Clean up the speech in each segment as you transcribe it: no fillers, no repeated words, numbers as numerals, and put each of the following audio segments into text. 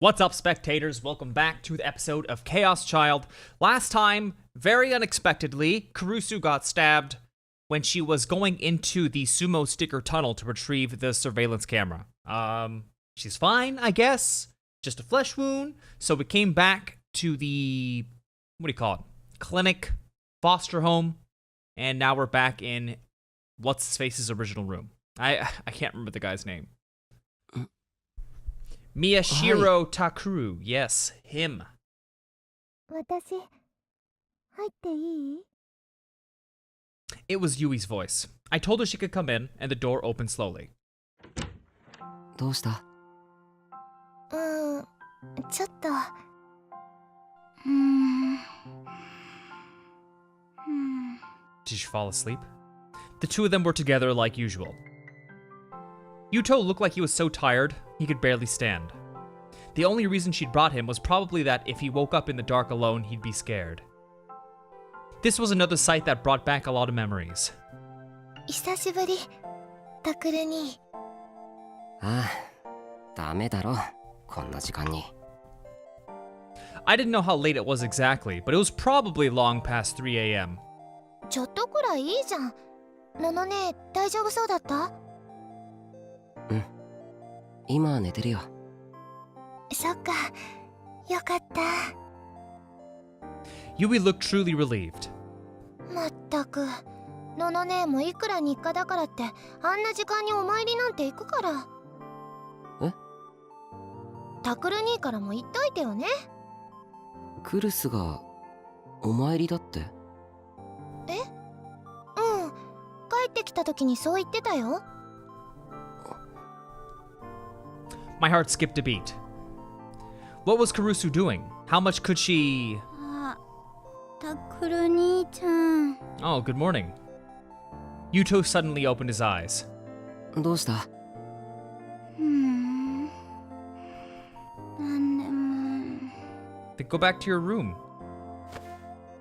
What's up, spectators? Welcome back to the episode of Chaos Child. Last time, very unexpectedly, Kurusu got stabbed when she was going into the sumo sticker tunnel to retrieve the surveillance camera. She's fine, I guess. Just a flesh wound. So we came back to the, clinic, foster home, and now we're back in what's-his-face's original room. I can't remember the guy's name. Miyashiro Takuru. Yes, him. It was Yui's voice. I told her she could come in, and the door opened slowly. どうした? ちょっと。Did she fall asleep? The two of them were together like usual. Yuto looked like he was so tired, he could barely stand. The only reason she'd brought him was probably that if he woke up in the dark alone, he'd be scared. This was another sight that brought back a lot of memories. 久しぶり、タクルに。ああ、ダメだろ、こんな時間に。I didn't know how late it was exactly, but it was probably long past 3 a.m. ちょっとくらいいいじゃん。ののね、大丈夫そうだった？うん、今寝てるよ。そっか、よかった。Yui looked truly relieved. まったく、ののねもいくら日課だからってあんな時間にお参りなんて行くから。え？タクル兄からも言っといてよね。クルスがお参りだって？え？うん、帰ってきた時にそう言ってたよ。My heart skipped a beat. What was Kurusu doing? How much could she... あ、タクル兄ちゃん。Oh, good morning. Yuto suddenly opened his eyes. どうした? なんでも。 Then go back to your room.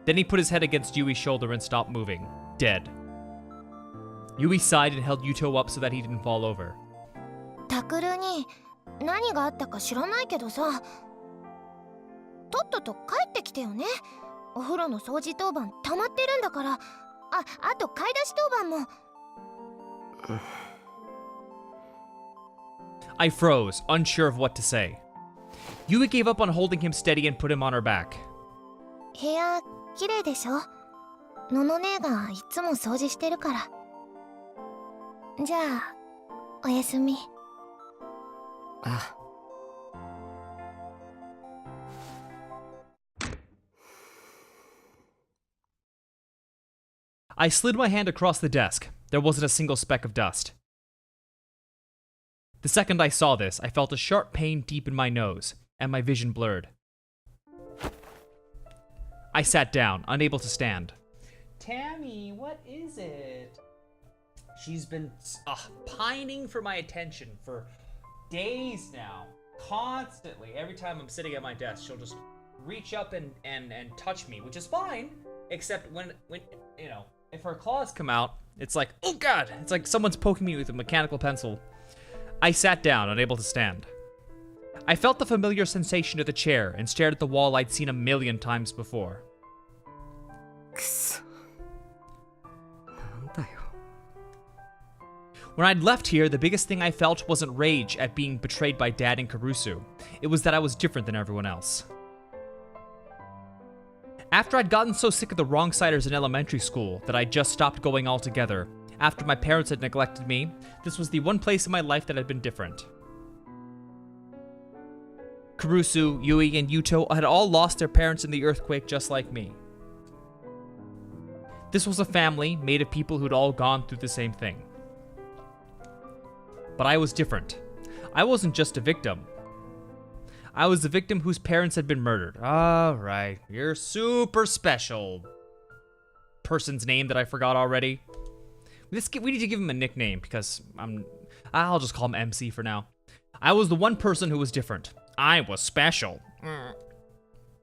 Then he put his head against Yui's shoulder and stopped moving, dead. Yui sighed and held Yuto up so that he didn't fall over. タクルに何があったか知らないけどさ、とっとと帰ってきてよね。お風呂の掃除当番溜まってるんだから。あと買い出し当番も。I froze, unsure of what to say. Yui gave up on holding him steady and put him on her back. 部屋綺麗でしょ。のの姉がいつも掃除してるから。じゃあおやすみ。あ。I slid my hand across the desk. There wasn't a single speck of dust. The second I saw this, I felt a sharp pain deep in my nose, and my vision blurred. I sat down, unable to stand. Tammy, what is it? She's been pining for my attention for days now. Constantly. Every time I'm sitting at my desk, she'll just reach up and touch me, which is fine, except when you know, if her claws come out, it's like, oh god! It's like someone's poking me with a mechanical pencil. I sat down, unable to stand. I felt the familiar sensation of the chair and stared at the wall I'd seen a million times before. くそ。なんだよ。 When I'd left here, the biggest thing I felt wasn't rage at being betrayed by Dad and Kurusu. It was that I was different than everyone else. After I'd gotten so sick of the wrong-siders in elementary school that I'd just stopped going altogether, after my parents had neglected me, this was the one place in my life that had been different. Kurusu, Yui, and Yuto had all lost their parents in the earthquake just like me. This was a family made of people who'd all gone through the same thing. But I was different. I wasn't just a victim. I was the victim whose parents had been murdered. All right, you're super special. Person's name that I forgot already. We need to give him a nickname because I'll just call him MC for now. I was the one person who was different. I was special.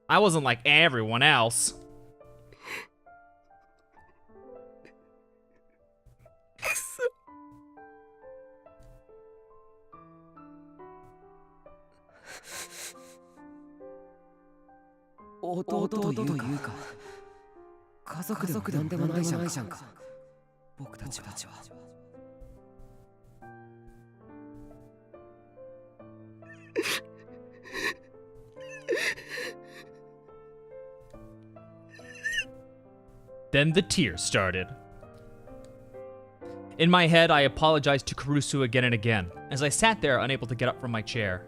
I wasn't like everyone else. 弟というか家族でもなんでもないじゃんか僕たちは。Then the tears started. In my head, I apologized to Kurusu again and again, as I sat there unable to get up from my chair.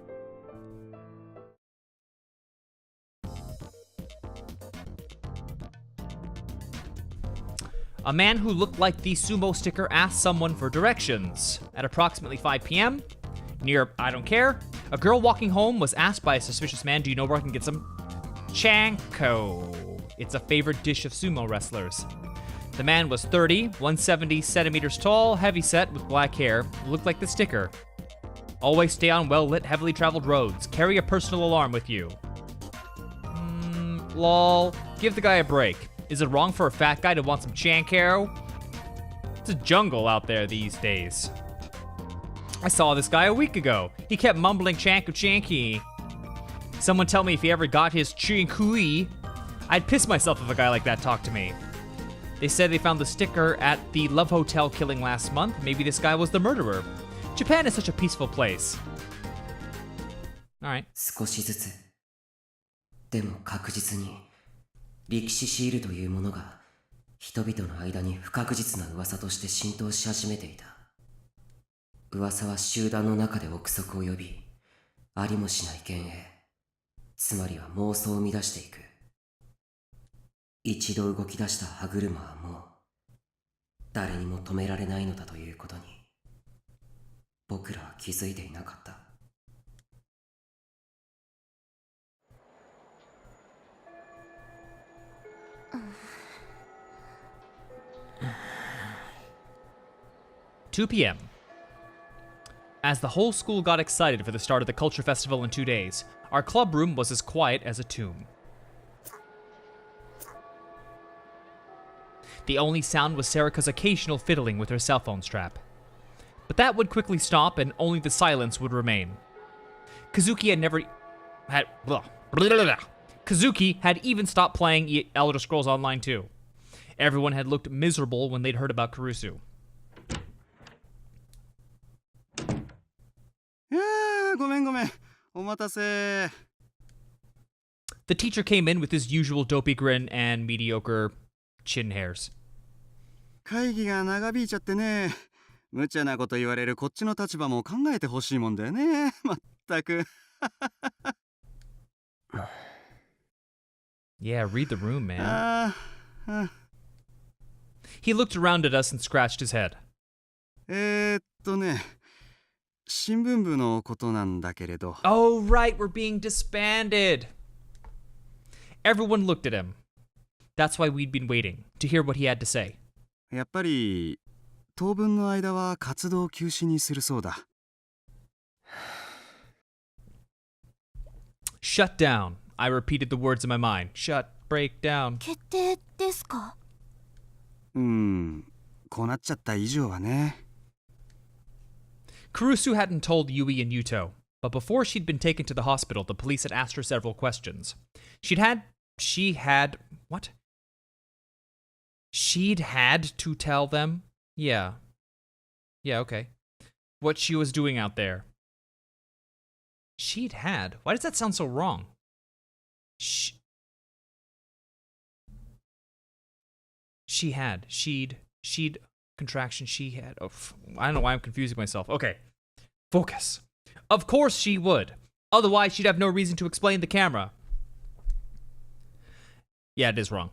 A man who looked like the sumo sticker asked someone for directions. At approximately 5 p.m., near I don't care, a girl walking home was asked by a suspicious man, "Do you know where I can get some chanko?" It's a favorite dish of sumo wrestlers. The man was 30, 170 centimeters tall, heavyset with black hair, looked like the sticker. Always stay on well-lit, heavily traveled roads. Carry a personal alarm with you. Lol. Give the guy a break. Is it wrong for a fat guy to want some chanko? It's a jungle out there these days. I saw this guy a week ago. He kept mumbling chanko chanky. Someone tell me if he ever got his chinkui. I'd piss myself if a guy like that talked to me. They said they found the sticker at the Love Hotel killing last month. Maybe this guy was the murderer. Japan is such a peaceful place. Alright. 少しずつでも確実に歴史シールというものが人々の間に不確実な噂として浸透し始めていた。噂は集団の中で憶測を呼び、ありもしない幻影、つまりは妄想を生み出していく。一度動き出した歯車はもう誰にも止められないのだということに僕らは気づいていなかった。2 p.m. As the whole school got excited for the start of the culture festival in 2 days, our club room was as quiet as a tomb. The only sound was Serika's occasional fiddling with her cell phone strap. But that would quickly stop and only the silence would remain. Kazuki had even stopped playing Elder Scrolls Online 2. Everyone had looked miserable when they'd heard about Kurusu. The teacher came in with his usual dopey grin and mediocre chin hairs. 会議が長引いちゃってね。無茶なこと言われるこっちの立場も考えてほしいもんだよね。まったく。Yeah, read the room, man. He looked around at us and scratched his head. 新聞部のことなんだけれど。Oh, right, we're being disbanded. Everyone looked at him. That's why we'd been waiting, to hear what he had to say. やっぱり当分の間は活動休止にするそうだ。Shut down. I repeated the words in my mind. Shut, break down. 決定ですか？こうなっちゃった以上はね。Kurusu hadn't told Yui and Yuto, but before she'd been taken to the hospital, the police had asked her several questions. She'd had to tell them? Yeah, okay. What she was doing out there. Why does that sound so wrong? She'd, contraction, she had. Oh, I don't know why I'm confusing myself. Okay, focus. Of course she would. Otherwise, she'd have no reason to explain the camera. Yeah, it is wrong.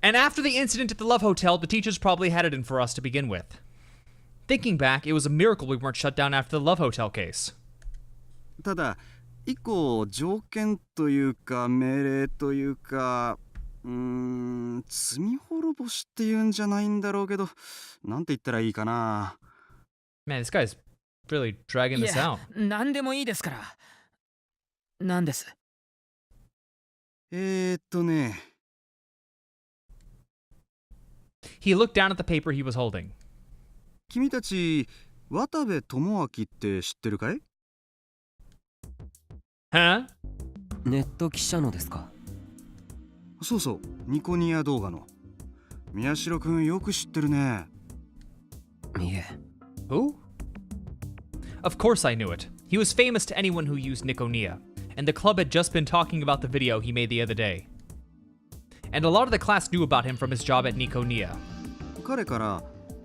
And after the incident at the Love Hotel, the teachers probably had it in for us to begin with. Thinking back, it was a miracle we weren't shut down after the Love Hotel case. ただ、一個条件というか命令というか、罪滅ぼしっていうんじゃないんだろうけど、なんて言ったらいいかな。Man, this guy's really dragging this out. 何でもいいですから。何です？ね。He looked down at the paper he was holding. 君たち、渡部智明って知ってるかい？ Huh? ネット記者のですか？そうそう、ニコニア動画の。宮代くんよく知ってるね。いえ。Who? Of course I knew it. He was famous to anyone who used Niconiya, and the club had just been talking about the video he made the other day. And a lot of the class knew about him from his job at Niconiya. 彼から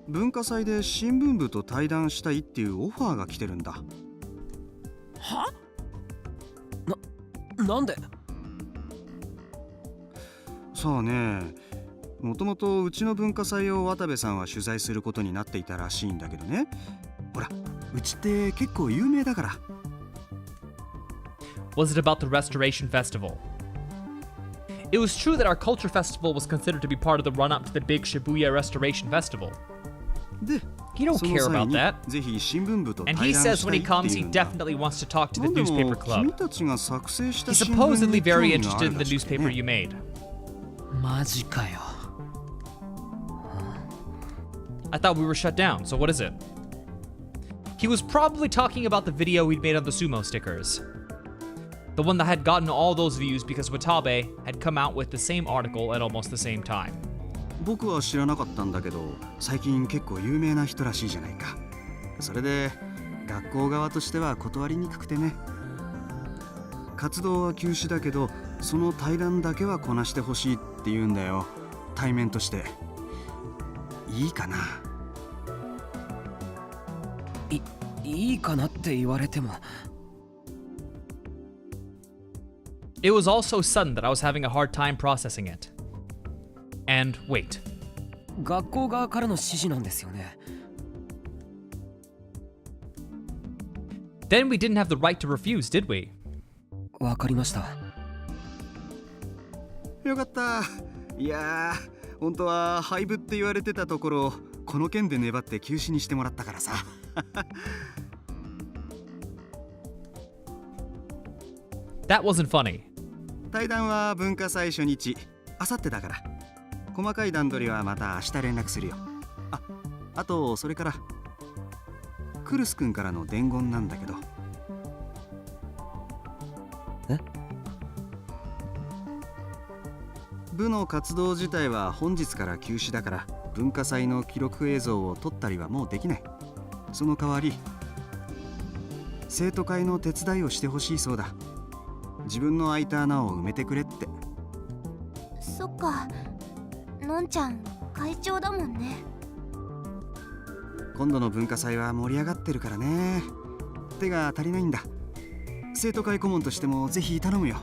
文化祭で新聞部と対談したいっていうオファーが来てるんだ。は？なんで？さあね、もともとうちの文化祭を渡部さんは取材することになっていたらしいんだけどね。ほら、うちって結構有名だから。Was it about the Restoration Festival? It was true that our culture festival was considered to be part of the run-up to the big Shibuya Restoration Festival. で、 He don't その care 際 about に that. ぜひ新聞部と And 対 he 談 says し when たい he って comes, い he うんだ。 definitely wants to talk to な the んでも newspaper club. 君たちが作成した He's 新聞に supposedly 興 very 味があ interested る in ら the しくて newspaper ね。 you made. マジかよ。I thought we were shut down, so what is it? He was probably talking about the video we'd made on the sumo stickers. The one that had gotten all those views because Watabe had come out with the same article at almost the same time. 僕は知らなかったんだけど、最近結構有名な人らしいじゃないか。それで学校側としては断りにくくてね。活動は休止だけど、その対談だけはこなしてほしいって言うんだよ。対面として。いいかな。いいかなって言われても。It was all so sudden that I was having a hard time processing it. And wait. 学校側からの指示なんですよね。Then we didn't have the right to refuse, did we? わかりました。よかった。いやー、本当は廃部って言われてたところ、この件で粘って休止にしてもらったからさ。That wasn't funny. 対談は文化祭初日、あさってだから。細かい段取りはまた明日連絡するよ。あとそれからクルス君からの伝言なんだけど。え？部の活動自体は本日から休止だから、文化祭の記録映像を撮ったりはもうできない。その代わり生徒会の手伝いをしてほしいそうだ。自分の空いた穴を埋めてくれって。そっか、のんちゃん会長だもんね。今度の文化祭は盛り上がってるからね。手が足りないんだ。生徒会顧問としてもぜひ頼むよ。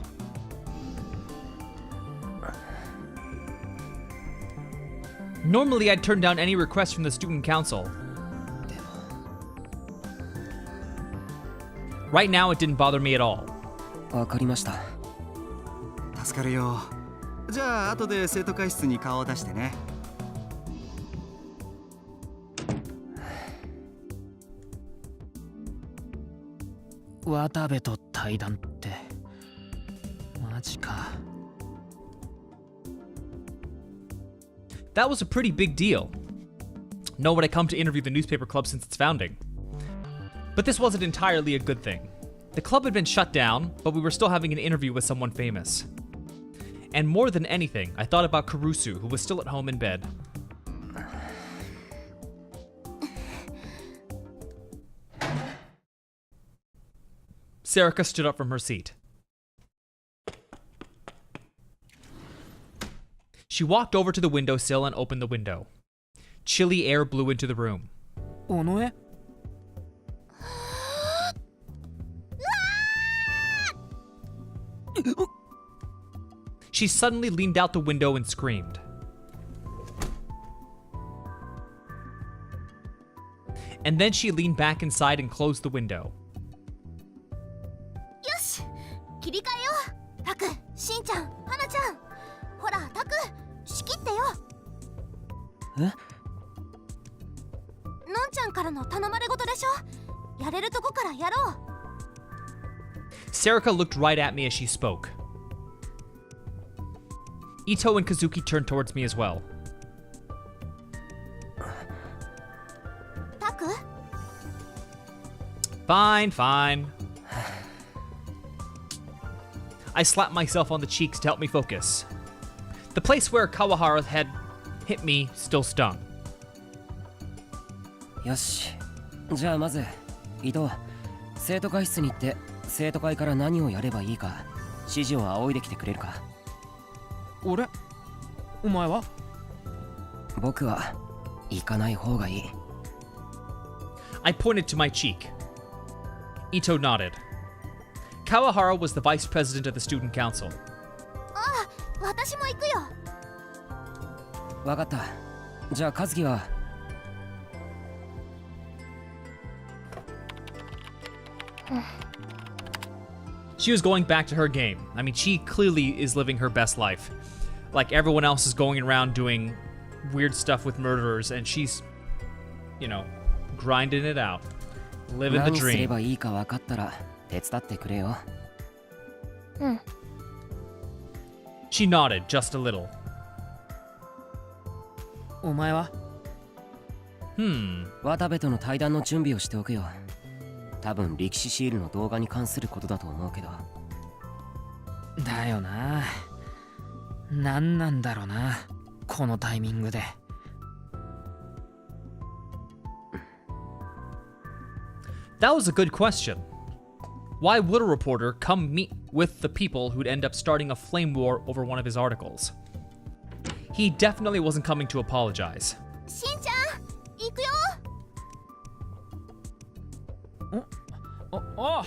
Normally, I'd turn down any request from the student council. Right now, it didn't bother me at all. わかりました。助かるよ。じゃあ後で生徒会室に顔を出してね。渡部と対談ってマジか。That was a pretty big deal. No one had come to interview the newspaper club since its founding. But this wasn't entirely a good thing. The club had been shut down, but we were still having an interview with someone famous. And more than anything, I thought about Kurusu, who was still at home in bed. Sarika stood up from her seat. She walked over to the windowsill and opened the window. Chilly air blew into the room. 尾上？She suddenly leaned out the window and screamed. And then she leaned back inside and closed the window. よし、切り替えよう。タク、しんちゃん、はなちゃん。ほら、タク、仕切ってよ。え？のんちゃんからの頼まれ事でしょ。やれるとこからやろう。Sarika looked right at me as she spoke. Ito and Kazuki turned towards me as well. タク？ Fine, fine. I slapped myself on the cheeks to help me focus. The place where Kawahara had hit me still stung. よし、じゃあまず伊藤、生徒会室に行って生徒会から何をやればいいか指示を仰いできてくれるか。俺？お前は？僕は行かない方がいい。I pointed to my cheek. Ito nodded. Kawahara was the vice president of the student council. ああ、私も行くよ。わかった。じゃあ和樹は。She was going back to her game. I mean, she clearly is living her best life. Like everyone else is going around doing weird stuff with murderers, and she's, you know, grinding it out. Living the 何すれ dream. ばいいかわかったら手伝ってくれよ。うん。She nodded just a little. お前は？渡部との対談の準備をしておくよ。多分力士シールの動画に関することだと思うけど。だよな。なんなんだろうな、このタイミングで。That was a good question. Why would a reporter come meet with the people who'd end up starting a flame war over one of his articles? He definitely wasn't coming to apologize. しんちゃん、行くよ。あ、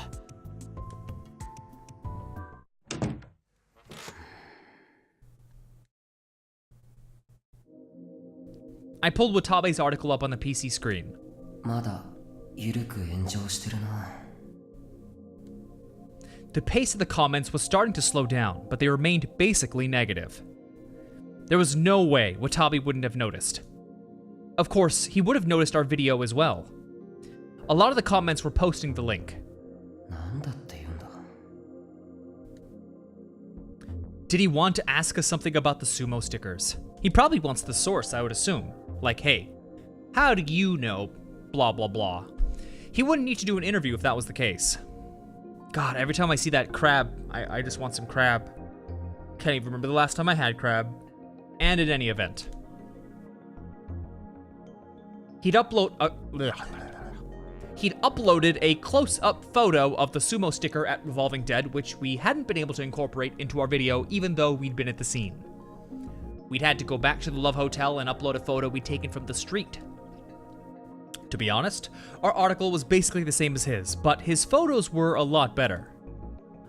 I pulled Watabe's article up on the PC screen. まだゆるく炎上してるな。The pace of the comments was starting to slow down, but they remained basically negative. There was no way Watabe wouldn't have noticed. Of course, he would have noticed our video as well. A lot of the comments were posting the link. なんだって言うんだ。Did he want to ask us something about the sumo stickers? He probably wants the source, I would assume. Like, hey, how do you know blah blah blah? He wouldn't need to do an interview if that was the case. God, every time I see that crab, I just want some crab. Can't even remember the last time I had crab. And in any event. He'd uploaded a close-up photo of the sumo sticker at Revolving Dead, which we hadn't been able to incorporate into our video even though we'd been at the scene. We'd had to go back to the Love Hotel and upload a photo we'd taken from the street. To be honest, our article was basically the same as his, but his photos were a lot better.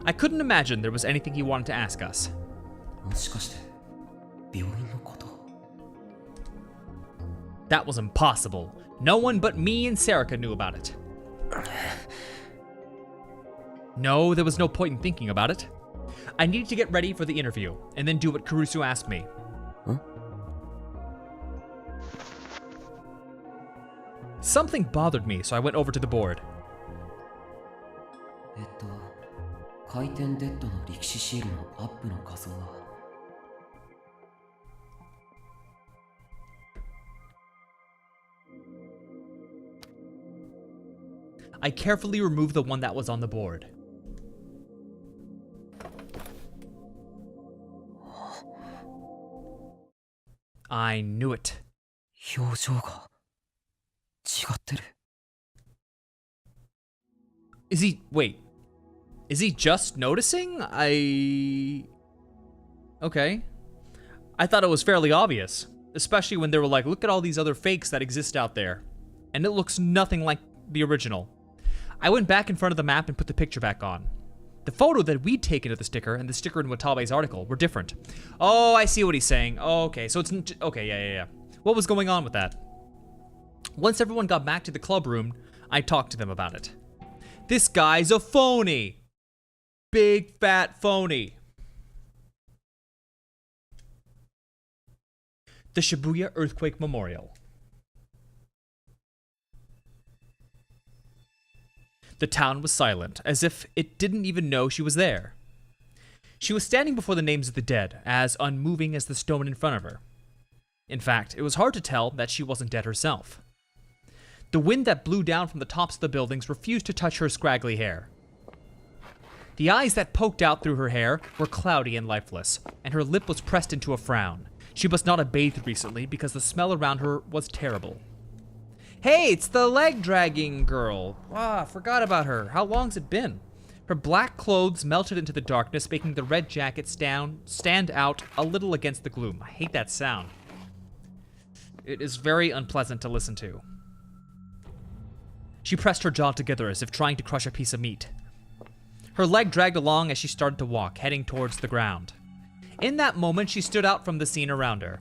I couldn't imagine there was anything he wanted to ask us. もしかして病院のこと？ That was impossible. No one but me and Serica knew about it. No, there was no point in thinking about it. I needed to get ready for the interview, and then do what Kurusu asked me. Huh? Something bothered me, so I went over to the board. 回転デッドの力士シールのアップの画像は。I carefully removed the one that was on the board. I knew it. 表情が違ってる。Wait. Is he just noticing? Okay. I thought it was fairly obvious. Especially when they were like, look at all these other fakes that exist out there. And it looks nothing like the original. I went back in front of the map and put the picture back on. The photo that we'd taken of the sticker and the sticker in Watabe's article were different. Oh, I see what he's saying. Oh, okay, so it's... Okay, yeah. What was going on with that? Once everyone got back to the club room, I talked to them about it. This guy's a phony! Big fat phony. The Shibuya Earthquake Memorial. The town was silent, as if it didn't even know she was there. She was standing before the names of the dead, as unmoving as the stone in front of her. In fact, it was hard to tell that she wasn't dead herself. The wind that blew down from the tops of the buildings refused to touch her scraggly hair. The eyes that poked out through her hair were cloudy and lifeless, and her lip was pressed into a frown. She must not have bathed recently because the smell around her was terrible. Hey, it's the leg-dragging girl. Ah, forgot about her. How long's it been? Her black clothes melted into the darkness, making the red jacket stand out a little against the gloom. I hate that sound. It is very unpleasant to listen to. She pressed her jaw together as if trying to crush a piece of meat. Her leg dragged along as she started to walk, heading towards the ground. In that moment, she stood out from the scene around her.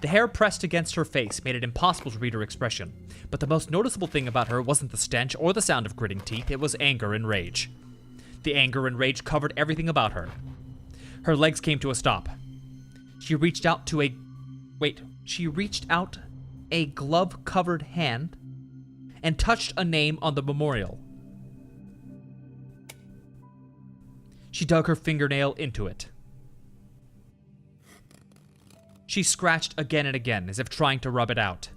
The hair pressed against her face made it impossible to read her expression, but the most noticeable thing about her wasn't the stench or the sound of gritting teeth, it was anger and rage. The anger and rage covered everything about her. Her legs came to a stop. She reached out a glove-covered hand and touched a name on the memorial. She dug her fingernail into it. She scratched again and again, as if trying to rub it out.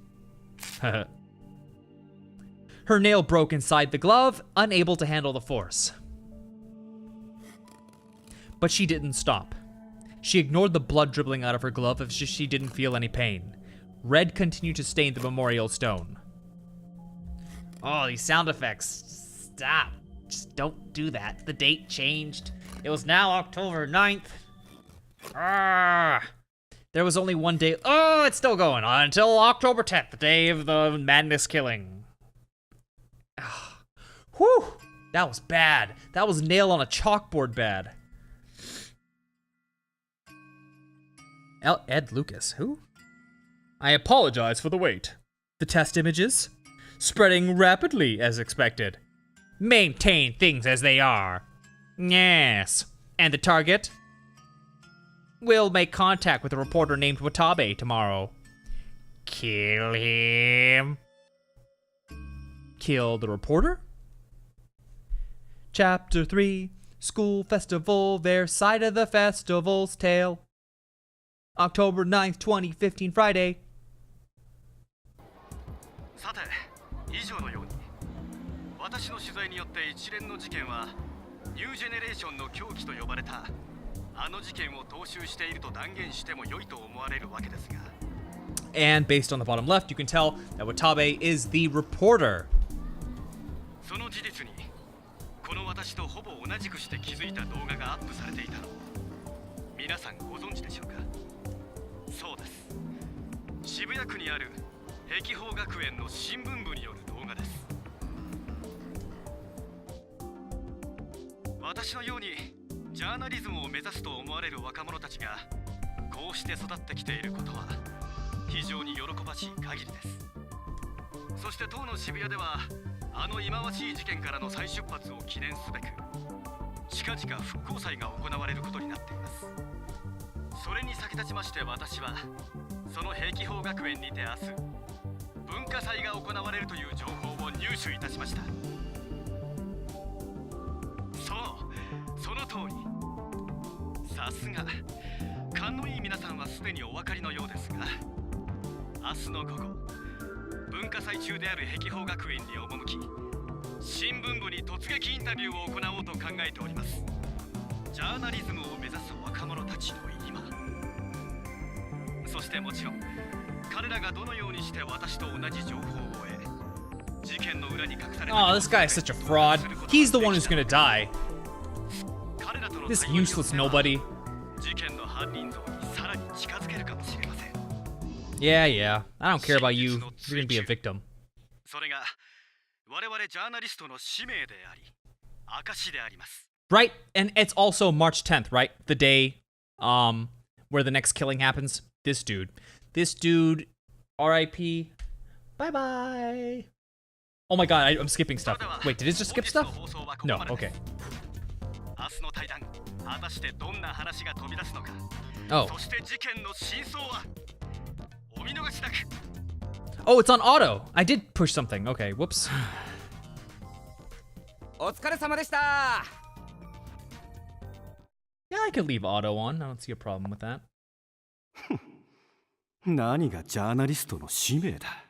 Her nail broke inside the glove, unable to handle the force. But she didn't stop. She ignored the blood dribbling out of her glove as if she didn't feel any pain. Red continued to stain the memorial stone. Oh, these sound effects. Stop. Just don't do that. The date changed. It was now October 9th. There was only one day. Oh, it's still going on until October 10th, the day of the madness killing. Whew. That was bad. That was nail on a chalkboard bad. Ed Lucas, who? I apologize for the wait. The test images? Spreading rapidly as expected. Maintain things as they are. Yes. And the target? We'll make contact with a reporter named Watabe tomorrow. Kill him. Kill the reporter? Chapter 3, School Festival, their side of the festival's tale. October 9th, 2015, Friday. さて、以上のように私の取材によって一連の事件はニュージェネレーションの狂気と呼ばれたあの事件を踏襲していると断言しても良いと思われるわけですが And based on the bottom left, you can tell that Watabe is the reporter. その事実にこの私とほぼ同じくして気づいた動画がアップされていたの皆さんご存知でしょうかそうです渋谷区にある碧峰学園の新聞部による動画です私のようにジャーナリズムを目指すと思われる若者たちがこうして育ってきていることは非常に喜ばしい限りですそして当の渋谷ではあの忌まわしい事件からの再出発を記念すべく近々復興祭が行われることになっていますそれに先立ちまして私はその碧峰学園にて明日文化祭が行われるという情報を入手いたしましたそうその通りさすが勘のいい皆さんはすでにお分かりのようですが明日の午後文化祭中である碧峰学園に赴き新聞部に突撃インタビューを行おうと考えておりますジャーナリズムを目指す若者たちの今そしてもちろん彼らがどのようにして私と同じ情報を得事件の裏に隠された Oh, this guy is such a fraud. He's the one who's gonna die. This useless nobody. 事件の犯人像にさらに近づけるかもしれません Yeah, yeah. I don't care about you. You're gonna be a victim. それが我々ジャーナリストの使命であり証であります Right? And it's also March 10th, right? The day where the next killing happens. This dude, RIP. Bye-bye. Oh my god, I'm skipping stuff. Wait, did it just skip stuff? No, okay. 明日の対談果たしてどんな話が飛び出すのか Oh. そして事件の真相はお見逃しなく Oh, it's on auto. I did push something. Okay, whoops. お疲れ様でした Yeah, I could leave auto on. I don't see a problem with that. 何がジャーナリストの使命だ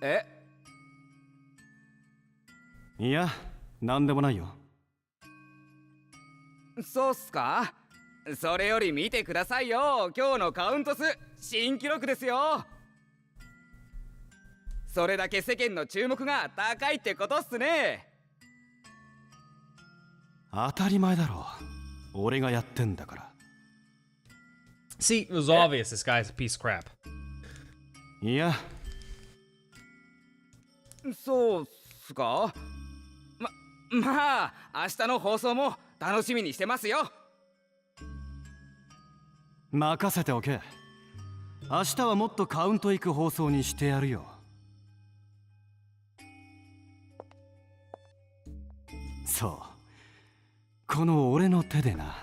えいや、なんでもないよそうっすか。それより見てくださいよ、今日のカウント数新記録ですよ。それだけ世間の注目が高いってことっすね。当たり前だろ、俺がやってんだから。 See, it was obvious this guy's a piece of crap. いや、そうっすか。まあ明日の放送も楽しみにしてますよ。任せておけ。明日はもっとカウントいく放送にしてやるよ。そう、この俺の手でな。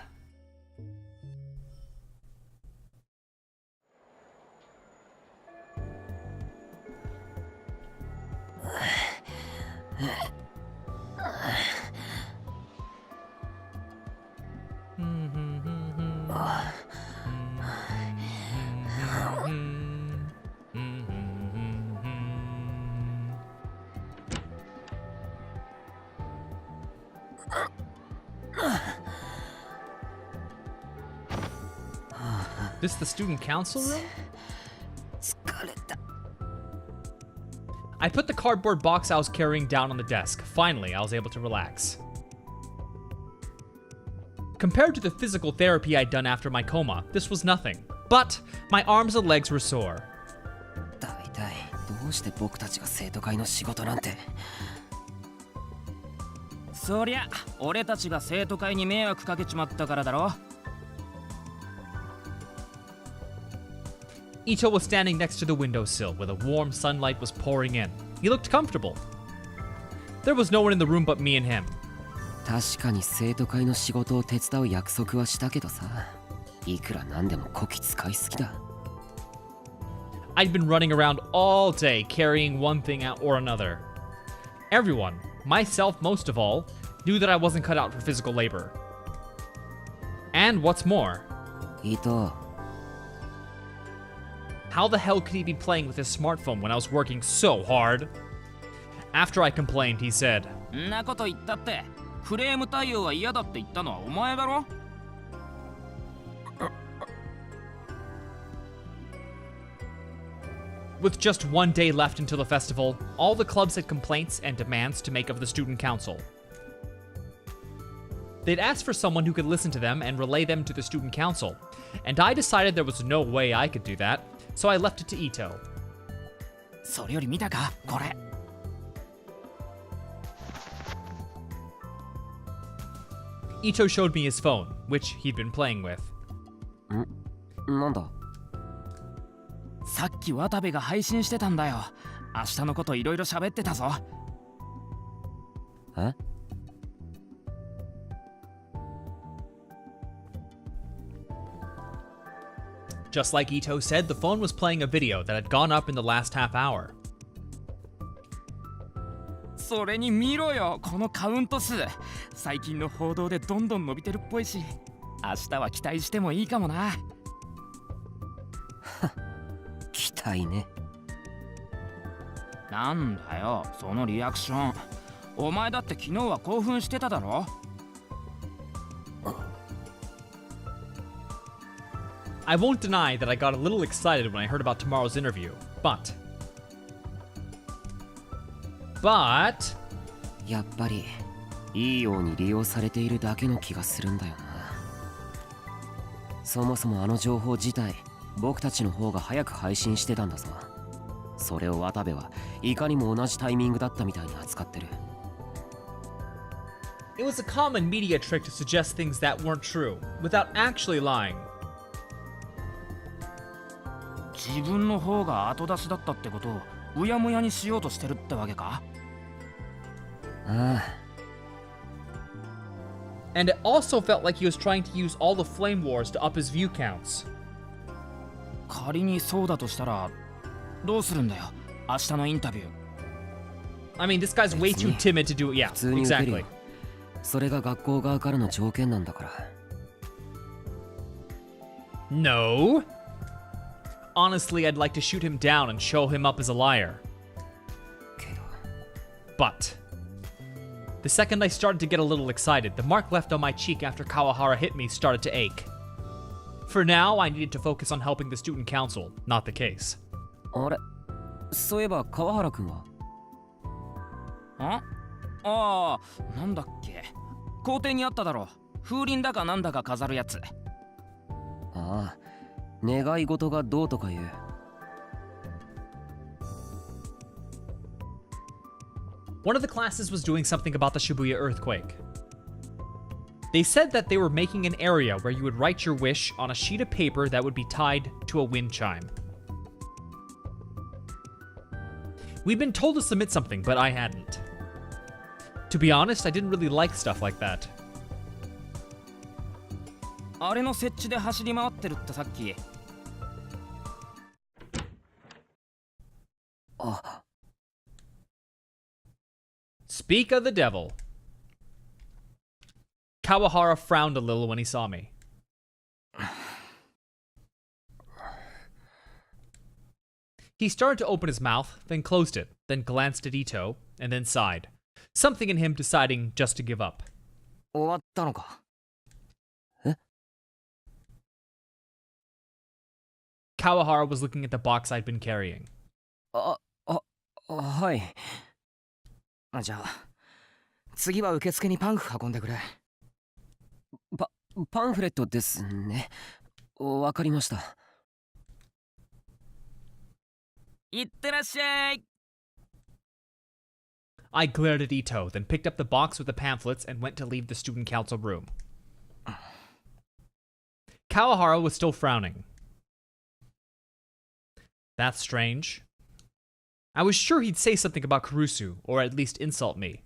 This the student council room? 疲れた。 I put the cardboard box I was carrying down on the desk. Finally, I was able to relax. Compared to the physical therapy I'd done after my coma, this was nothing. But my arms and legs were sore. 大体どうして僕たちが生徒会の仕事なんて。そりゃ俺たちが生徒会に迷惑かけちまったからだろ。Ito was standing next to the windowsill where the warm sunlight was pouring in. He looked comfortable. There was no one in the room but me and him. 確かに生徒会の仕事を手伝う約束はしたけどさ、いくらなんでもこき使いすぎだ。I'd been running around all day carrying one thing or another. Everyone, myself most of all, knew that I wasn't cut out for physical labor. And what's more, 伊藤、 how the hell could he be playing with his smartphone when I was working so hard? After I complained, he said, んなこと言ったってクレーム対応は嫌だって言ったのはお前だろ。With just one day left until the festival, all the clubs had complaints and demands to make of the student council. They'd asked for someone who could listen to them and relay them to the student council, and I decided there was no way I could do that, so I left it to Ito. それより見たかこれ。Ito showed me his phone, which he'd been playing with. なんだ。さっき渡部が配信してたんだよ。明日のこといろいろ喋ってたぞ。え？ Just like Ito said, the phone was playing a video that had gone up in the last half hour. それに見ろよこのカウント数。最近の報道でどんどん伸びてるっぽいし、明日は期待してもいいかもな。期待ね。なんだよそのリアクション。お前だって昨日は興奮してただろ。I won't deny that I got a little excited when I heard about tomorrow's interview, but... やっぱりいいように利用されているだけの気がするんだよな。そもそもあの情報自体僕たちの方が早く配信してたんだぞ。それを渡部はいかにも同じタイミングだったみたいに扱ってる。 It was a common media trick to suggest things that weren't true, without actually lying. 自分の方が後出しだったってことをうやむやにしようとしてるってわけか。ああ。 And it also felt like he was trying to use all the flame wars to up his view counts. 仮にそうだとしたらどうするんだよ明日のインタビュー。 I mean, this guy's way too timid to do it. Yeah, 普通に受けるよ。 exactly. それが学校側からの条件なんだから。 No. Honestly, I'd like to shoot him down and show him up as a liar. けど But The second I started to get a little excited, the mark left on my cheek after Kawahara hit me started to ache. For now, I needed to focus on helping the student council, not the case. あれ、そういえば川原くんは？ああ、なんだっけ。校庭にあっただろ。風鈴だかなんだか飾るやつ。ああ、願い事がどうとかいう。One of the classes was doing something about the Shibuya earthquake. They said that they were making an area where you would write your wish on a sheet of paper that would be tied to a wind chime. We'd been told to submit something, but I hadn't. To be honest, I didn't really like stuff like that. あれの設置で走り回ってるってさっき。あ。Speak of the devil. Kawahara frowned a little when he saw me. He started to open his mouth, then closed it, then glanced at Ito, and then sighed. Something in him deciding just to give up. 終わったのか？え？ Kawahara was looking at the box I'd been carrying. はい。じゃあ、次は受付にパンフ運んでくれ。パンフレットですね。わかりました。いってらっしゃい。I glared at Ito, then picked up the box with the pamphlets and went to leave the student council room. Kawahara was still frowning. That's strange. I was sure he'd say something about Kurusu, or at least insult me.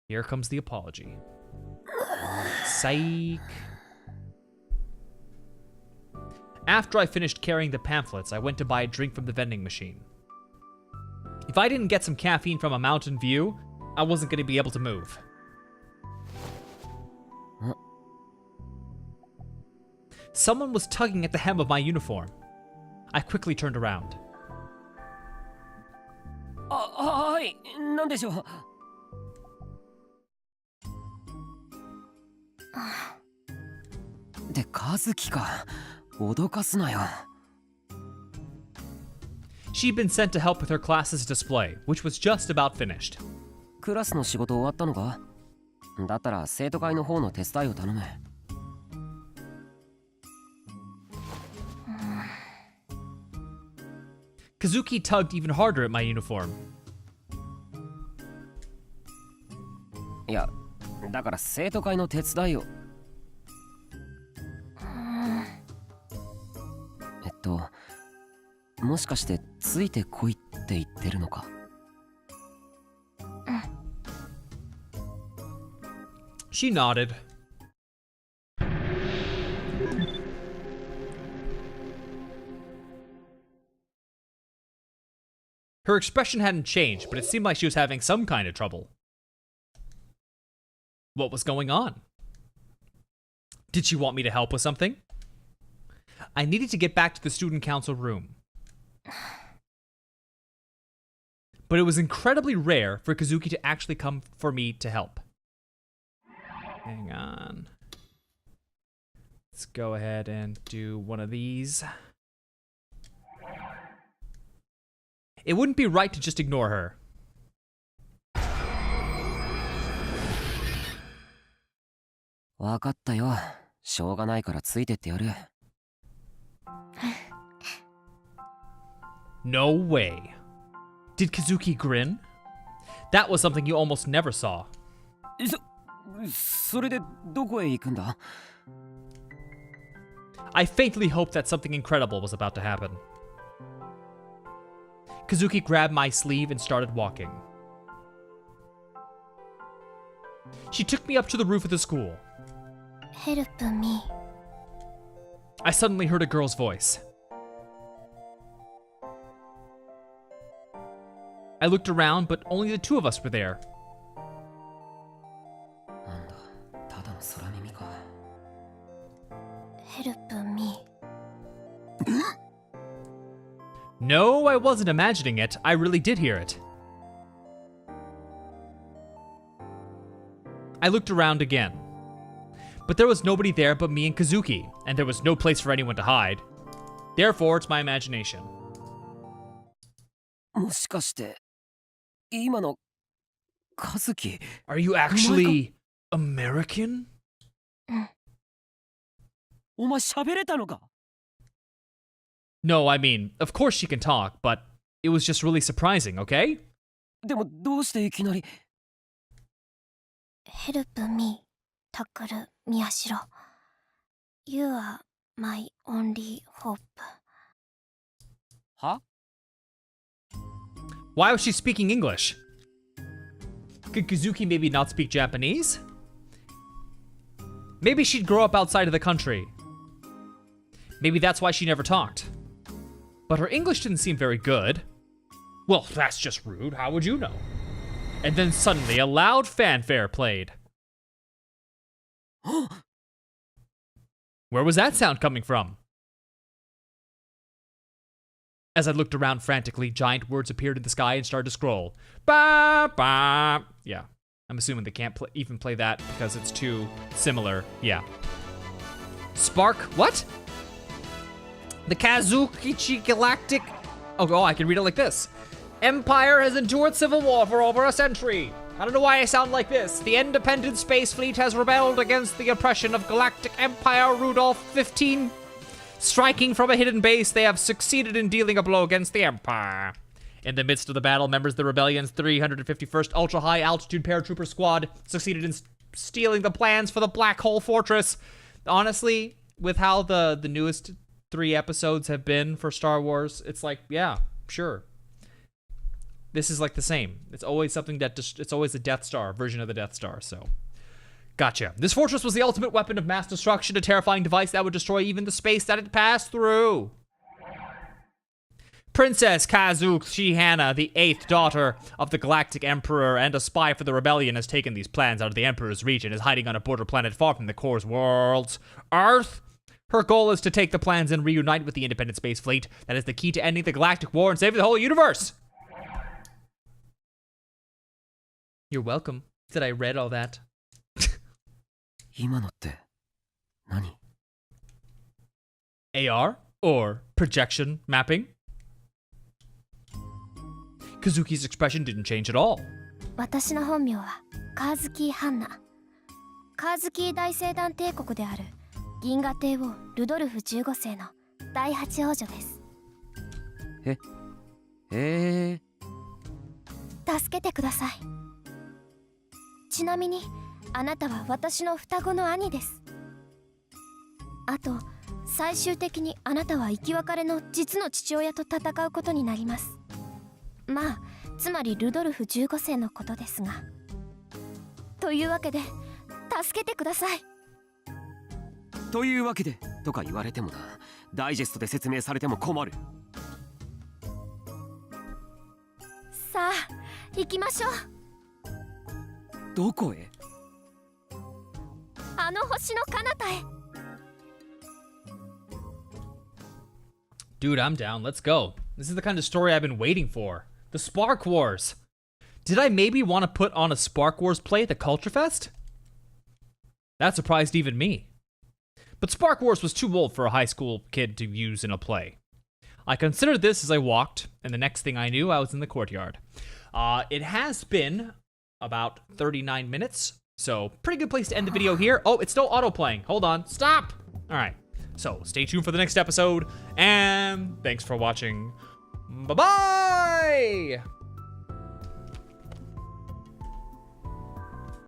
Here comes the apology. Psych. After I finished carrying the pamphlets, I went to buy a drink from the vending machine. If I didn't get some caffeine from a mountain view, I wasn't going to be able to move. Someone was tugging at the hem of my uniform. I quickly turned around. はい、なんでしょう。で、和樹か。脅かすなよ。She'd been sent to help with her class's display, which was just about finished. クラスの仕事終わったのか？だったら生徒会の方の手伝いを頼む。Kazuki tugged even harder at my uniform. いや、だから生徒会の手伝いを。もしかしてついてこいって言ってるのか？ She nodded. Her expression hadn't changed, but it seemed like she was having some kind of trouble. What was going on? Did she want me to help with something? I needed to get back to the student council room. But it was incredibly rare for Kazuki to actually come for me to help. Hang on. Let's go ahead and do one of these. It wouldn't be right to just ignore her. No way. Did Kazuki grin? That was something you almost never saw. それでどこへ行くんだ？ I faintly hoped that something incredible was about to happen. Kazuki grabbed my sleeve and started walking. She took me up to the roof of the school. Help me. I suddenly heard a girl's voice. I looked around, but only the two of us were there. Help me. No, I wasn't imagining it. I really did hear it. I looked around again. But there was nobody there but me and Kazuki, and there was no place for anyone to hide. Therefore, it's my imagination. もしかして今の和樹 Are you actually American? お前喋れたのか No, I mean, of course she can talk, but it was just really surprising, okay? でもどうしていきなり Help me, Takuru Miyashiro. You are my only hope. は Why was she speaking English? Could Kazuki maybe not speak Japanese? Maybe she'd grow up outside of the country. Maybe that's why she never talked. But her English didn't seem very good. Well, that's just rude. How would you know? And then suddenly a loud fanfare played. Where was that sound coming from? As I looked around frantically, giant words appeared in the sky and started to scroll. Ba ba. Yeah, I'm assuming they can't even play that because it's too similar. Yeah. Spark, what? The Kazukichi Galactic... Oh, I can read it like this. Empire has endured civil war for over a century. I don't know why I sound like this. The independent space fleet has rebelled against the oppression of Galactic Empire Rudolph 15. Striking from a hidden base, they have succeeded in dealing a blow against the Empire. In the midst of the battle, members of the rebellion's 351st Ultra-High Altitude Paratrooper Squad succeeded in stealing the plans for the Black Hole Fortress. Honestly, with how the newest 3 episodes have been for Star Wars, it's like, yeah, sure. This is like the same. It's always something that it's always a Death Star version of the Death Star, so. Gotcha. This fortress was the ultimate weapon of mass destruction, a terrifying device that would destroy even the space that it passed through. Princess Kazuki Hana, the 8th daughter of the Galactic Emperor and a spy for the rebellion, has taken these plans out of the Emperor's reach and is hiding on a border planet far from the core's worlds. Earth? Her goal is to take the plans and reunite with the independent space fleet. That is the key to ending the galactic war and saving the whole universe. You're welcome that I read all that. 今のって何 AR or projection mapping? Kazuki's expression didn't change at all. 私の本名はカーズキー・ハンナ。カーズキー大聖団帝国である銀河帝王ルドルフ15世の第8王女です。助けてください。ちなみにあなたは私の双子の兄です。あと最終的にあなたは生き別れの実の父親と戦うことになります。まあつまりルドルフ15世のことですが。というわけで助けてください。というわけでとか言われてもな、ダイジェストで説明されても困る。さあ行きましょう。どこへ？あの星の彼方へ。Dude, I'm down. Let's go. This is the kind of story I've been waiting for. The Spark Wars. Did I maybe want to put on a Spark Wars play at the Culture Fest? That surprised even me. But Spark Wars was too old for a high school kid to use in a play. I considered this as I walked, and the next thing I knew, I was in the courtyard. It has been about 39 minutes, so pretty good place to end the video here. Oh, it's still auto-playing. Hold on. Stop! Alright, so stay tuned for the next episode, and thanks for watching. Bye-bye!